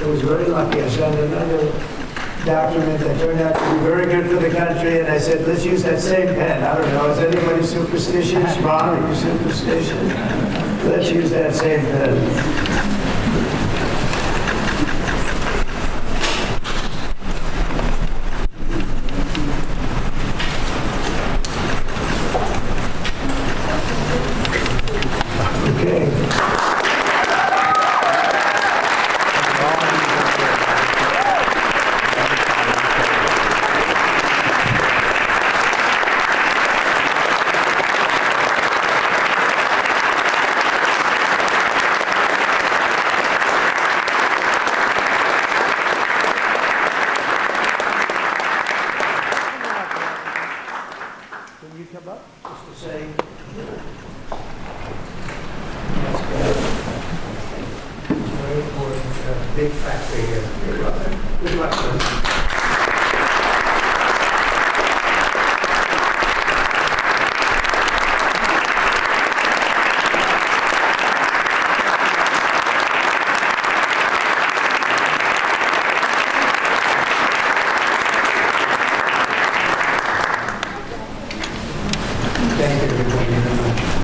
I was very lucky. I signed another document that turned out to be very good for the country, and I said, let's use that same pen. I don't know, is anybody superstitious? Ron, are you superstitious? Let's use that same pen. Big factory here. Good luck. Good luck.